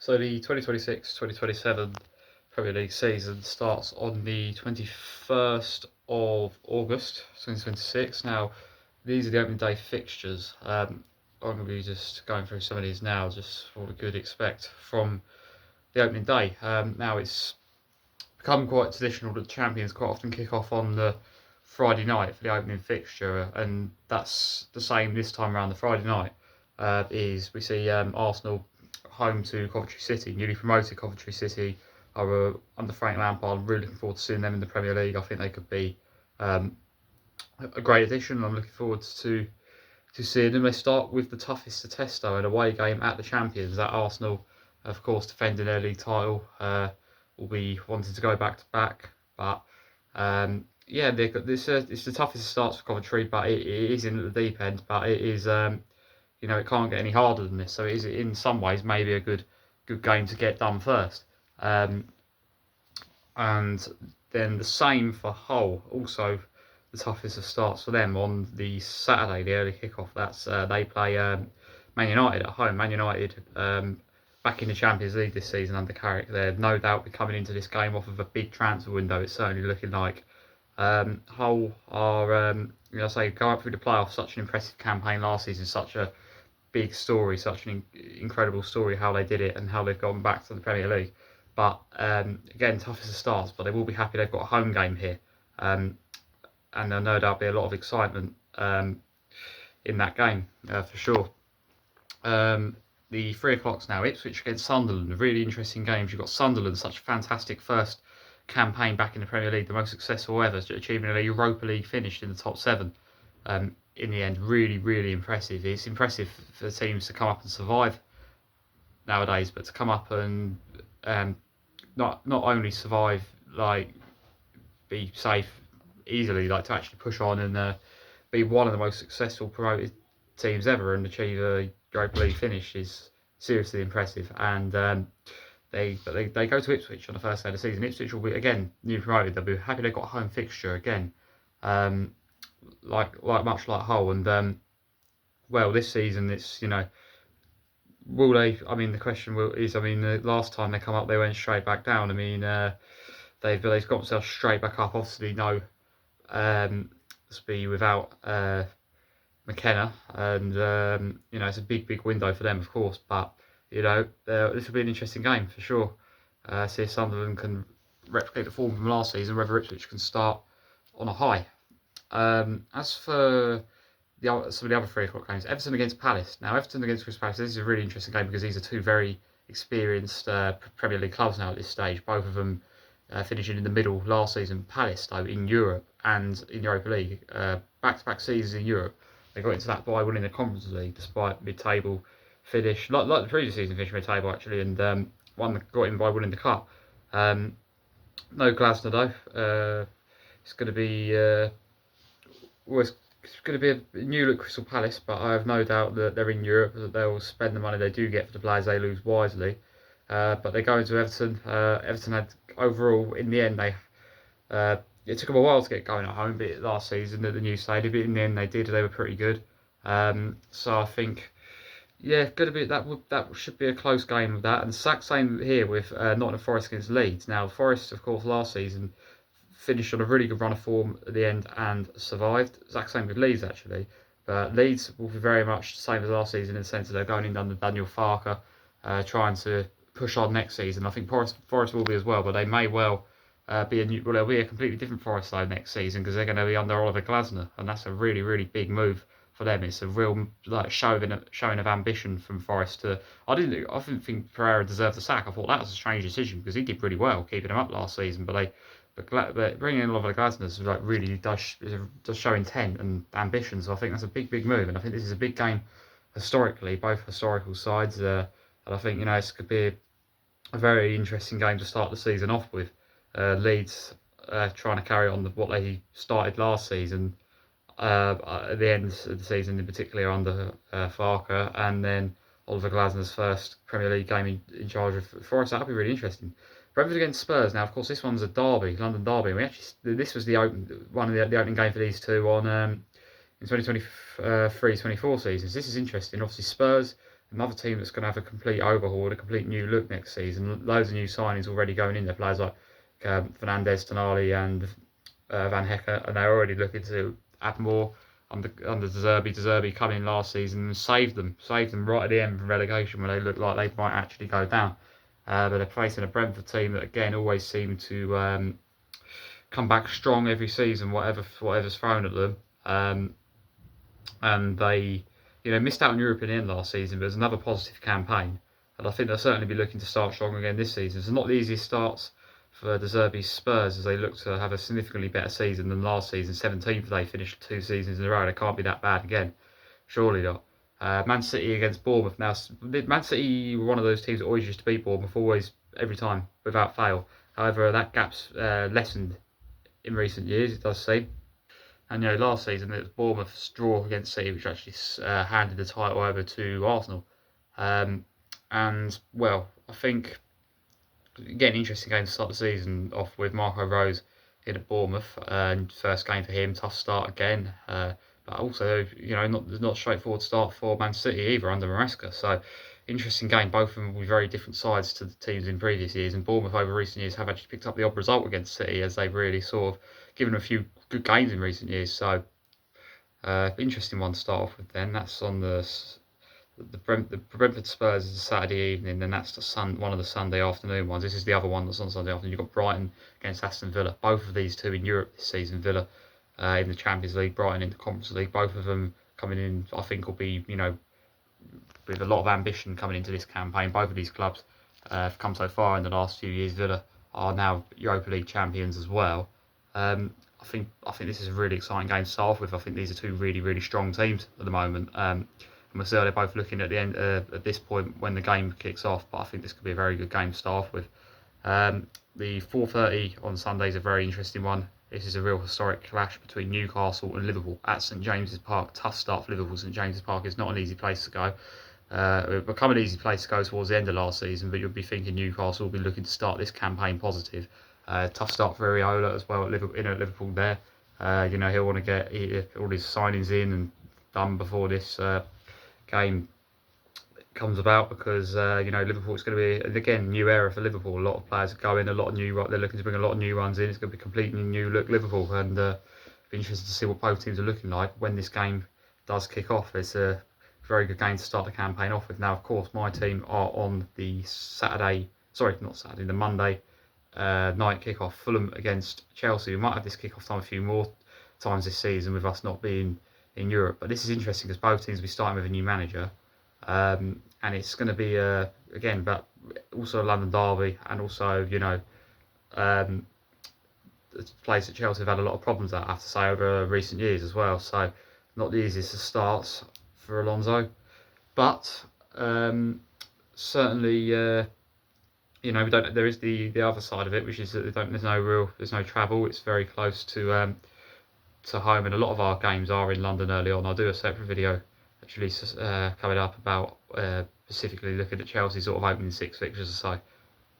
So the 2026-2027 Premier League season starts on the 21st of August 2026. Now, these are the opening day fixtures. I'm going to be just going through some of these now, just what we could expect from the opening day. Now, it's become quite traditional that the champions quite often kick off on the Friday night for the opening fixture, and that's the same this time around. The Friday night is we see Arsenal home to Coventry City, newly promoted Coventry City are under Frank Lampard. I'm really looking forward to seeing them in the Premier League. I think they could be a great addition. I'm looking forward to seeing them. They start with the toughest to test though, an away game at the champions. At Arsenal, of course, defending their league title, will be wanting to go back to back. But yeah, it's the toughest starts for Coventry, but it is in at the deep end. But it is, it can't get any harder than this. So it is in some ways maybe a good game to get done first. And then the same for Hull, also the toughest of starts for them on the Saturday, the early kickoff. That's they play Man United at home. Man United back in the Champions League this season under Carrick. They're no doubt be coming into this game off of a big transfer window. It's certainly looking like. Hull are, going up through the playoffs. Such an impressive campaign last season. Such a big story. Such an incredible story how they did it and how they've gone back to the Premier League. But again, toughest of starts. But they will be happy they've got a home game here. And there'll no doubt be a lot of excitement in that game for sure. The 3 o'clocks now, Ipswich against Sunderland, really interesting games. You've got Sunderland, such a fantastic first campaign back in the Premier League, the most successful ever, achieving a Europa League finish in the top 7 in the end. Really, really impressive. It's impressive for teams to come up and survive nowadays, but to come up and not only survive, like be safe easily, like to actually push on and be one of the most successful promoted teams ever and achieve a Europa League finish is seriously impressive. And they go to Ipswich on the first day of the season. Ipswich will be again newly promoted. They'll be happy they've got a home fixture again, like much like Hull. And well, this season it's will they? I mean, the question is, the last time they come up, they went straight back down. I mean, they've got themselves straight back up. Obviously, no, to be without McKenna, and it's a big window for them, of course. But this will be an interesting game for sure. See if Sunderland can replicate the form from last season, whether Ipswich can start on a high. As for some of the other 3 o'clock games, Everton against Palace. Now, Everton against Crystal Palace, this is a really interesting game because these are two very experienced Premier League clubs now at this stage. Both of them finishing in the middle last season. Palace, though, in Europe and in Europa League, back-to-back seasons in Europe, they got into that by winning the Conference League despite mid-table finish, like the previous season finished mid-table actually, and got in by winning the cup. No Glasner though. It's going to be it's going to be a new look Crystal Palace, but I have no doubt that they're in Europe, that they'll spend the money they do get for the players they lose wisely. But they're going to Everton. Everton had overall in the end it took them a while to get going at home, but last season at the new stadium, but in the end they did. They were pretty good. So I think, going to be that should be a close game with that. And same here with Nottingham Forest against Leeds. Now Forest, of course, last season finished on a really good run of form at the end and survived. Exact same with Leeds actually, but Leeds will be very much the same as last season in the sense that they're going in under Daniel Farker, trying to push on next season. I think Forest will be as well, but they may well. They'll be a completely different Forest though next season because they're going to be under Oliver Glasner, and that's a really, really big move for them. It's a real showing of ambition from Forest. I didn't think Pereira deserved the sack. I thought that was a strange decision because he did pretty well keeping him up last season. But bringing in Oliver Glasner really does show intent and ambition. So I think that's a big move, and I think this is a big game historically, both historical sides. And I think this could be a very interesting game to start the season off with. Leeds trying to carry on what they started last season at the end of the season, in particular under Farker, and then Oliver Glasner's first Premier League game in charge of Forest. That'll be really interesting. Brentford against Spurs. Now, of course, this one's a derby, London derby. This was the opening game for these two on in 2023-24 seasons. This is interesting. Obviously, Spurs another team that's going to have a complete overhaul, a complete new look next season. Loads of new signings already going in there. Players like Fernandez, Tonali, and Van Hecker, and they're already looking to add more under De Zerbi. De Zerbi coming in last season and saved them right at the end from relegation when they looked like they might actually go down. But they're facing a Brentford team that again always seem to come back strong every season, whatever's thrown at them. And they, missed out on Europe in the end last season, but it was another positive campaign. And I think they'll certainly be looking to start strong again this season. It's not the easiest starts for De Zerbi's Spurs as they look to have a significantly better season than last season. 17th, they finished 2 seasons in a row. They can't be that bad again. Surely not. Man City against Bournemouth. Now, Man City were one of those teams that always used to beat Bournemouth, always, every time, without fail. However, that gap's lessened in recent years, it does seem. And last season it was Bournemouth's draw against City, which actually handed the title over to Arsenal. And well, I think again, interesting game to start the season off with. Marco Rose in at Bournemouth, first game for him, tough start again. But also, not a straightforward start for Man City either under Maresca. So, interesting game. Both of them will be very different sides to the teams in previous years. And Bournemouth over recent years have actually picked up the odd result against City as they've really sort of given them a few good games in recent years. So, interesting one to start off with. Then that's on the Brentford Spurs is a Saturday evening, then that's one of the Sunday afternoon ones. This is the other one that's on Sunday afternoon. You've got Brighton against Aston Villa. Both of these two in Europe this season. Villa in the Champions League, Brighton in the Conference League. Both of them coming in, I think, will be, with a lot of ambition coming into this campaign. Both of these clubs have come so far in the last few years. Villa are now Europa League champions as well. I think this is a really exciting game to start off with. I think these are two really, really strong teams at the moment. And we'll see how they're both looking at the end at this point when the game kicks off. But I think this could be a very good game to start off with. The 4:30 on Sunday is a very interesting one. This is a real historic clash between Newcastle and Liverpool at St James's Park. Tough start for Liverpool. St James's Park is not an easy place to go. It became an easy place to go towards the end of last season, but you'll be thinking Newcastle will be looking to start this campaign positive. Tough start for Areola as well at Liverpool there. He'll want to get all his signings in and done before this game comes about because Liverpool is going to be, and again, new era for Liverpool. A lot of players are going, they're looking to bring a lot of new runs in. It's going to be completely new look Liverpool, and be interested to see what both teams are looking like when this game does kick off. It's a very good game to start the campaign off with. Now, of course, my team are on the the Monday night kickoff. Fulham against Chelsea. We might have this kickoff time a few more times this season with us not being in Europe, but this is interesting because both teams will be starting with a new manager. And it's going to be again, but also a London derby, and also the place at Chelsea have had a lot of problems at, I have to say, over recent years as well. So not the easiest of starts for Alonso, but certainly we don't. There is the other side of it, which is that there's no travel. It's very close to home, and a lot of our games are in London early on. I'll do a separate video actually coming up about specifically looking at Chelsea's sort of opening 6 fixtures or so.